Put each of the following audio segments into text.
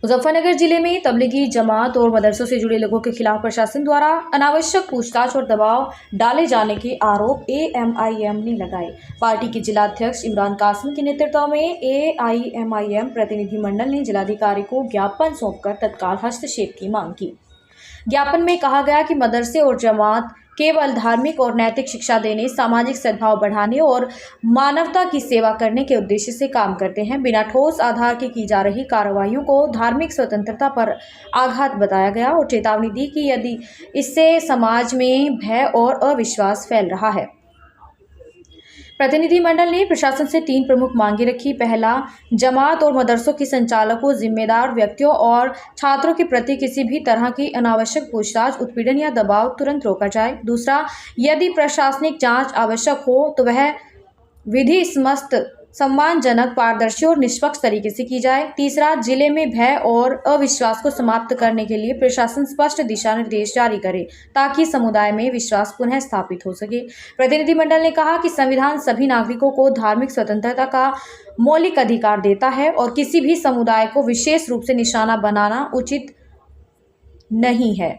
मुजफ्फरनगर जिले में तबलीगी जमात और मदरसों से जुड़े लोगों के खिलाफ प्रशासन द्वारा अनावश्यक पूछताछ और दबाव डाले जाने के आरोप एएमआईएम ने लगाए। पार्टी के जिलाध्यक्ष इमरान कासिम के नेतृत्व में एआईएमआईएम प्रतिनिधिमंडल ने जिलाधिकारी को ज्ञापन सौंपकर तत्काल हस्तक्षेप की मांग की। ज्ञापन में कहा गया कि मदरसे और जमात केवल धार्मिक और नैतिक शिक्षा देने, सामाजिक सद्भाव बढ़ाने और मानवता की सेवा करने के उद्देश्य से काम करते हैं। बिना ठोस आधार के की जा रही कार्रवाइयों को धार्मिक स्वतंत्रता पर आघात बताया गया और चेतावनी दी कि यदि इससे समाज में भय और अविश्वास फैल रहा है। प्रतिनिधिमंडल ने प्रशासन से 3 प्रमुख मांगे रखी। पहला, जमात और मदरसों के संचालकों, जिम्मेदार व्यक्तियों और छात्रों के प्रति किसी भी तरह की अनावश्यक पूछताछ, उत्पीड़न या दबाव तुरंत रोका जाए। दूसरा, यदि प्रशासनिक जांच आवश्यक हो तो वह विधि समस्त सम्मानजनक, पारदर्शी और निष्पक्ष तरीके से की जाए। तीसरा, जिले में भय और अविश्वास को समाप्त करने के लिए प्रशासन स्पष्ट दिशा निर्देश जारी करे ताकि समुदाय में विश्वास पुनः स्थापित हो सके। प्रतिनिधिमंडल ने कहा कि संविधान सभी नागरिकों को धार्मिक स्वतंत्रता का मौलिक अधिकार देता है और किसी भी समुदाय को विशेष रूप से निशाना बनाना उचित नहीं है।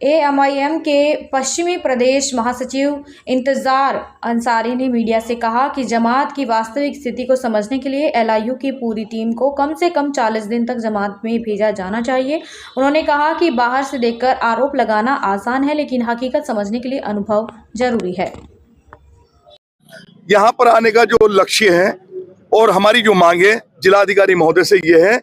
एएमआईएम के पश्चिमी प्रदेश महासचिव इंतजार अंसारी ने मीडिया से कहा कि जमात की वास्तविक स्थिति को समझने के लिए एलआईयू की पूरी टीम को कम से कम 40 दिन तक जमात में भेजा जाना चाहिए। उन्होंने कहा कि बाहर से देखकर आरोप लगाना आसान है, लेकिन हकीकत समझने के लिए अनुभव जरूरी है। यहाँ पर आने का जो लक्ष्य है और हमारी जो मांगे जिलाधिकारी महोदय से ये है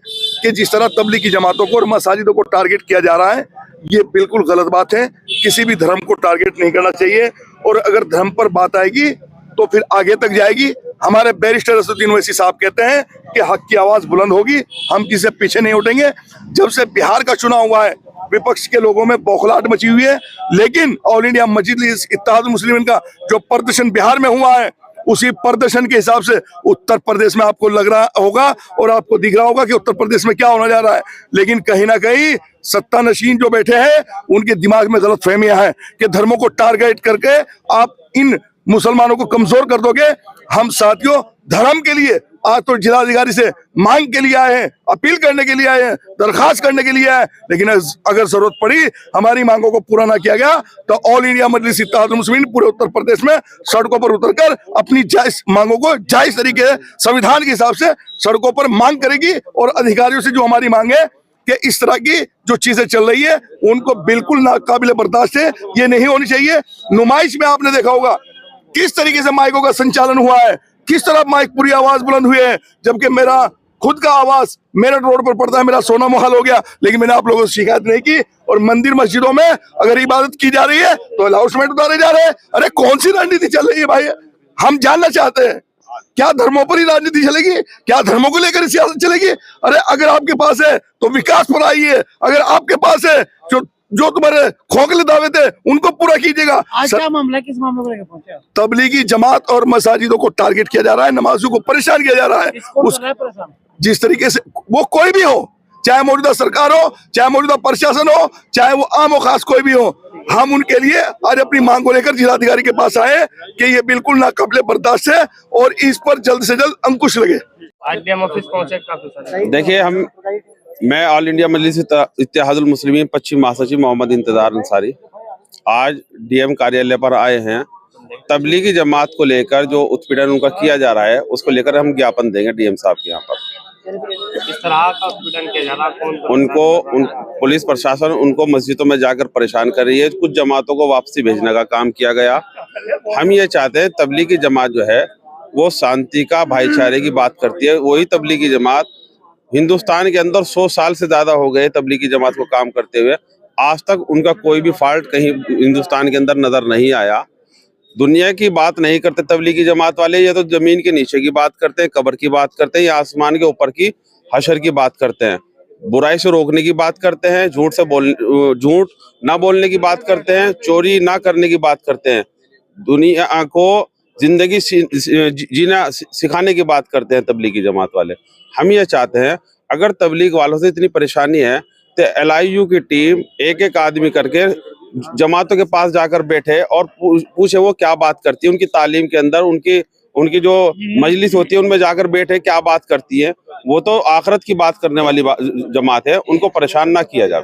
कि जिस तरह तबलीगी जमातों को और मसाजिदों को टारगेट किया जा रहा है, ये बिल्कुल गलत बात है। किसी भी धर्म को टारगेट नहीं करना चाहिए और अगर धर्म पर बात आएगी तो फिर आगे तक जाएगी। हमारे बैरिस्टर असदुद्दीन ओवैसी साहब कहते हैं कि हक की आवाज बुलंद होगी, हम किसी से पीछे नहीं उठेंगे। जब से बिहार का चुनाव हुआ है, विपक्ष के लोगों में बौखलाहट मची हुई है, लेकिन ऑल इंडिया मजलिस इत्तेहादुल मुस्लिमीन का जो प्रदर्शन बिहार में हुआ है, उसी प्रदर्शन के हिसाब से उत्तर प्रदेश में आपको लग रहा होगा और आपको दिख रहा होगा कि उत्तर प्रदेश में क्या होने जा रहा है। लेकिन कहीं ना कहीं सत्तानशीन जो बैठे हैं, उनके दिमाग में गलत फहमियां हैं कि धर्मों को टारगेट करके आप इन मुसलमानों को कमजोर कर दोगे। हम साथियों धर्म के लिए आज तो जिलाधिकारी से मांग के लिए आए हैं, अपील करने के लिए आए हैं, दरखास्त करने के लिए आए हैं, लेकिन अगर जरूरत पड़ी हमारी मांगों को पूरा ना किया गया तो ऑल इंडिया मजलिस इत्तेहादुल मुस्लिमीन पूरे उत्तर प्रदेश में सड़कों पर उतरकर अपनी जायज मांगों को जायज तरीके से संविधान के हिसाब से सड़कों पर मांग करेगी। और अधिकारियों से जो हमारी मांग है कि इस तरह की जो चीजें चल रही है उनको बिल्कुल नाकाबिले बर्दाश्त है, ये नहीं होनी चाहिए। नुमाइश में आपने देखा होगा किस तरीके से माइकों का संचालन हुआ है, किस तरह माइक पूरी आवाज बुलंद हुई है, जबकि मेरा खुद का आवाज मेरठ रोड पर पड़ता है, मेरा सोना महल हो गया, लेकिन मैंने आप लोगों से शिकायत नहीं की। और मंदिर मस्जिदों में अगर इबादत की जा रही है तो अनाउंसमेंट उतारे जा रहे हैं। अरे कौन सी राजनीति चल रही है भाई? हम जानना चाहते हैं, क्या धर्मों पर ही राजनीति चलेगी? क्या धर्मों को लेकर सियासत चलेगी? अरे अगर आपके पास है तो विकास पर आइए, अगर आपके पास है जो तुम्हारे खोखले दावे थे उनको पूरा कीजिएगा। आज क्या मामला, किस मामले को लेकर पहुंचे? तबलीगी जमात और मसाजिदों को टारगेट किया जा रहा है, नमाजियों को परेशान किया जा रहा है। जिस तरीके से वो कोई भी हो, चाहे मौजूदा सरकार हो, चाहे मौजूदा प्रशासन हो, चाहे वो आम और खास कोई भी हो, हम उनके लिए आज अपनी मांग को लेकर जिलाधिकारी के पास आए कि ये बिल्कुल नाकाबिले बर्दाश्त है और इस पर जल्द से जल्द अंकुश लगे। आज डीएम ऑफिस पहुंचे काफी। देखिए, मैं ऑल इंडिया मजलिस इत्तेहादुल मुस्लिमीन पश्चिम महासचिव मोहम्मद इंतजार अंसारी आज डीएम कार्यालय पर आए हैं। तबलीगी जमात को लेकर जो उत्पीड़न उनका किया जा रहा है उसको लेकर हम ज्ञापन देंगे डीएम साहब के यहाँ पर। इस तरह का उत्पीड़न किया जा रहा है, पुलिस प्रशासन उनको मस्जिदों में जाकर परेशान कर रही है। कुछ जमातों को वापसी भेजने का काम किया गया। हम ये चाहते हैं तबलीगी जमात जो है वो शांति का, भाईचारे की बात करती है। वही तबलीगी जमात हिंदुस्तान के अंदर 100 साल से ज्यादा हो गए तबलीगी जमात को काम करते हुए, आज तक उनका कोई भी फॉल्ट कहीं हिंदुस्तान के अंदर नजर नहीं आया। दुनिया की बात नहीं करते तबलीगी जमात वाले, ये तो जमीन के नीचे की बात करते हैं, कब्र की बात करते हैं, या आसमान के ऊपर की हशर की बात करते हैं, बुराई से रोकने की बात करते हैं, झूठ ना बोलने की बात करते हैं, चोरी ना करने की बात करते हैं, दुनिया को जिंदगी जीना सिखाने की बात करते हैं तबलीगी जमात वाले। हम ये चाहते हैं अगर तबलीग वालों से इतनी परेशानी है तो एलआईयू की टीम एक एक आदमी करके जमातों के पास जाकर बैठे और पूछे वो क्या बात करती है, उनकी तालीम के अंदर उनकी जो मजलिस होती है उनमें जाकर बैठे क्या बात करती है, वो तो आखिरत की बात करने वाली जमात है, उनको परेशान ना किया जाए।